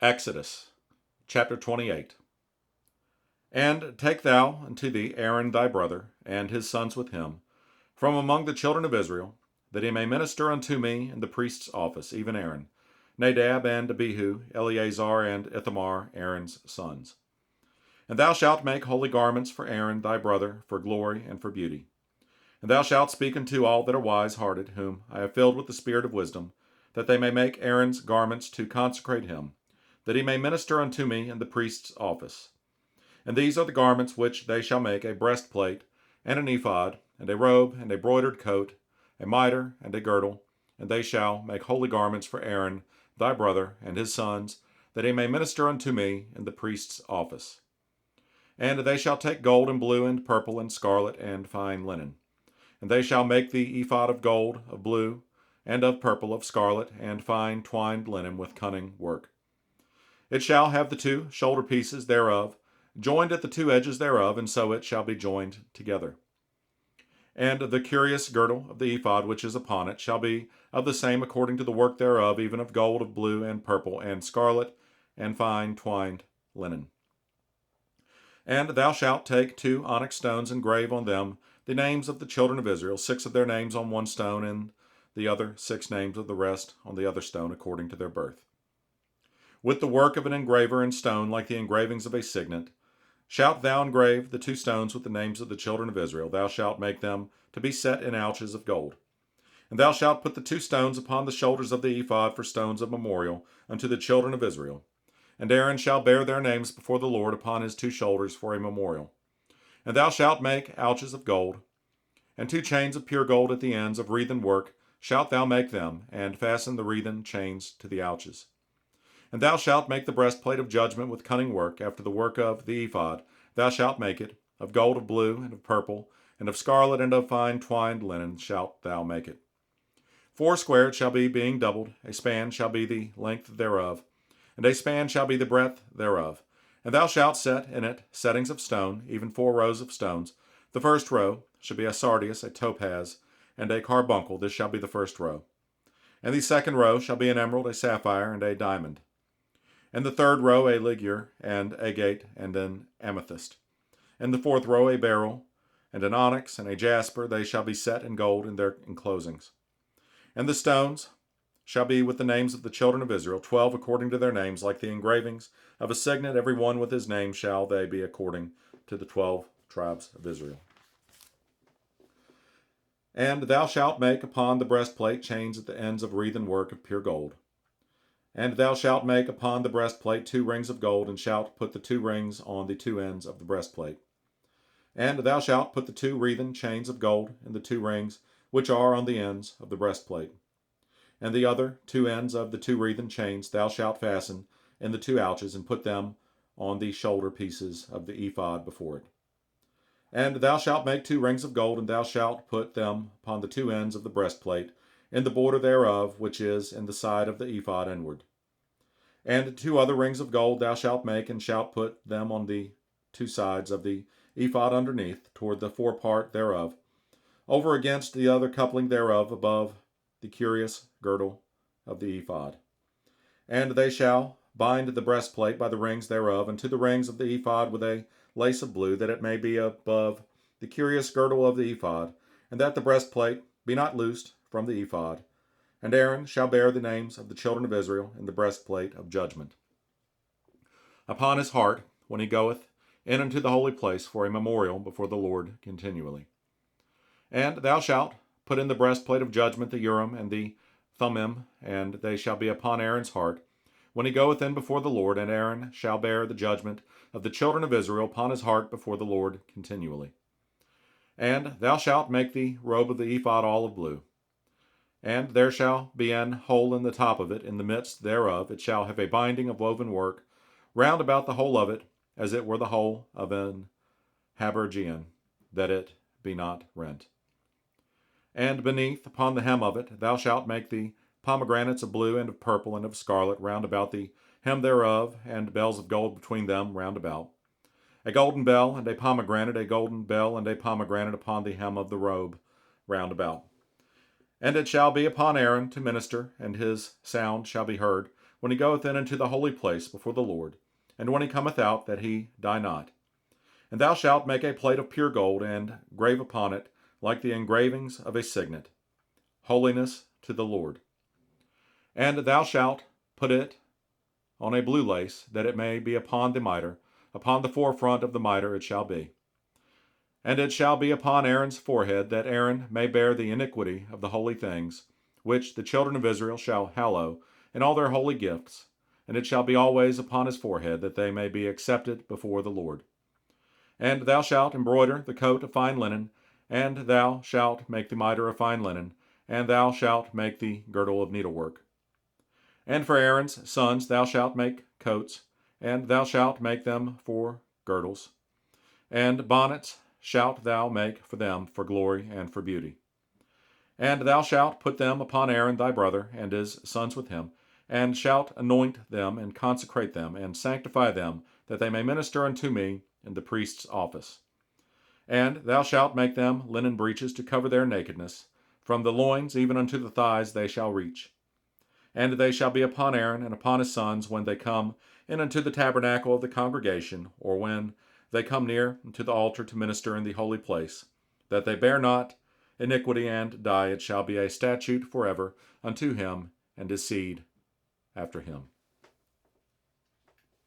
Exodus chapter 28. And take thou unto thee Aaron thy brother, and his sons with him, from among the children of Israel, that he may minister unto me in the priest's office, even Aaron, Nadab and Abihu, Eleazar and Ithamar, Aaron's sons. And thou shalt make holy garments for Aaron thy brother, for glory and for beauty. And thou shalt speak unto all that are wise hearted, whom I have filled with the spirit of wisdom, that they may make Aaron's garments to consecrate him, that he may minister unto me in the priest's office. And these are the garments which they shall make: a breastplate, and an ephod, and a robe, and a broidered coat, a mitre, and a girdle. And they shall make holy garments for Aaron thy brother and his sons, that he may minister unto me in the priest's office. And they shall take gold and blue and purple and scarlet and fine linen. And they shall make the ephod of gold, of blue, and of purple, of scarlet, and fine twined linen with cunning work. It shall have the two shoulder pieces thereof, joined at the two edges thereof, and so it shall be joined together. And the curious girdle of the ephod which is upon it shall be of the same according to the work thereof, even of gold, of blue, and purple, and scarlet, and fine twined linen. And thou shalt take 2 onyx stones, and grave on them the names of the children of Israel, 6 of their names on one stone, and the other 6 names of the rest on the other stone, according to their birth. With the work of an engraver in stone, like the engravings of a signet, shalt thou engrave the 2 stones with the names of the children of Israel. Thou shalt make them to be set in ouches of gold. And thou shalt put the 2 stones upon the shoulders of the ephod for stones of memorial unto the children of Israel. And Aaron shall bear their names before the Lord upon his 2 shoulders for a memorial. And thou shalt make ouches of gold, and 2 chains of pure gold at the ends of wreathen work shalt thou make them, and fasten the wreathen chains to the ouches. And thou shalt make the breastplate of judgment with cunning work, after the work of the ephod. Thou shalt make it of gold, of blue, and of purple, and of scarlet, and of fine twined linen shalt thou make it. 4 it shall be, being doubled. A span shall be the length thereof, and a span shall be the breadth thereof. And thou shalt set in it settings of stone, even 4 rows of stones. The first row shall be a sardius, a topaz, and a carbuncle. This shall be the first row. And the second row shall be an emerald, a sapphire, and a diamond. And the third row a ligure, and agate, and an amethyst. And the 4th row a beryl, and an onyx, and a jasper. They shall be set in gold in their enclosings. And the stones shall be with the names of the children of Israel, 12 according to their names, like the engravings of a signet, every one with his name shall they be according to the 12 tribes of Israel. And thou shalt make upon the breastplate chains at the ends of wreathen work of pure gold. And thou shalt make upon the breastplate 2 rings of gold, and shalt put the 2 rings on the 2 ends of the breastplate. And thou shalt put the 2 wreathen chains of gold in the 2 rings which are on the ends of the breastplate. And the other 2 ends of the 2 wreathen chains thou shalt fasten in the 2 ouches, and put them on the shoulder pieces of the ephod before it. And thou shalt make 2 rings of gold, and thou shalt put them upon the 2 ends of the breastplate, in the border thereof, which is in the side of the ephod inward. And 2 other rings of gold thou shalt make, and shalt put them on the 2 sides of the ephod underneath, toward the forepart thereof, over against the other coupling thereof, above the curious girdle of the ephod. And they shall bind the breastplate by the rings thereof, and to the rings of the ephod with a lace of blue, that it may be above the curious girdle of the ephod, and that the breastplate be not loosed from the ephod. And Aaron shall bear the names of the children of Israel in the breastplate of judgment upon his heart, when he goeth in unto the holy place for a memorial before the Lord continually. And thou shalt put in the breastplate of judgment the Urim and the Thummim, and they shall be upon Aaron's heart, when he goeth in before the Lord. And Aaron shall bear the judgment of the children of Israel upon his heart before the Lord continually. And thou shalt make the robe of the ephod all of blue. And there shall be an hole in the top of it, in the midst thereof. It shall have a binding of woven work round about the whole of it, as it were the hole of an habergeon, that it be not rent. And beneath, upon the hem of it, thou shalt make the pomegranates of blue, and of purple, and of scarlet, round about the hem thereof, and bells of gold between them round about. A golden bell and a pomegranate, a golden bell and a pomegranate upon the hem of the robe round about. And it shall be upon Aaron to minister, and his sound shall be heard when he goeth in into the holy place before the Lord, and when he cometh out, that he die not. And thou shalt make a plate of pure gold, and grave upon it like the engravings of a signet, holiness to the Lord. And thou shalt put it on a blue lace, that it may be upon the mitre, upon the forefront of the mitre it shall be. And it shall be upon Aaron's forehead, that Aaron may bear the iniquity of the holy things, which the children of Israel shall hallow in all their holy gifts, and it shall be always upon his forehead, that they may be accepted before the Lord. And thou shalt embroider the coat of fine linen, and thou shalt make the mitre of fine linen, and thou shalt make the girdle of needlework. And for Aaron's sons thou shalt make coats, and thou shalt make them for girdles, and bonnets shalt thou make for them for glory and for beauty. And thou shalt put them upon Aaron thy brother, and his sons with him, and shalt anoint them, and consecrate them, and sanctify them, that they may minister unto me in the priest's office. And thou shalt make them linen breeches to cover their nakedness, from the loins even unto the thighs they shall reach. And they shall be upon Aaron and upon his sons when they come in unto the tabernacle of the congregation, or when they come near unto the altar to minister in the holy place, that they bear not iniquity and die. It shall be a statute forever unto him and his seed after him.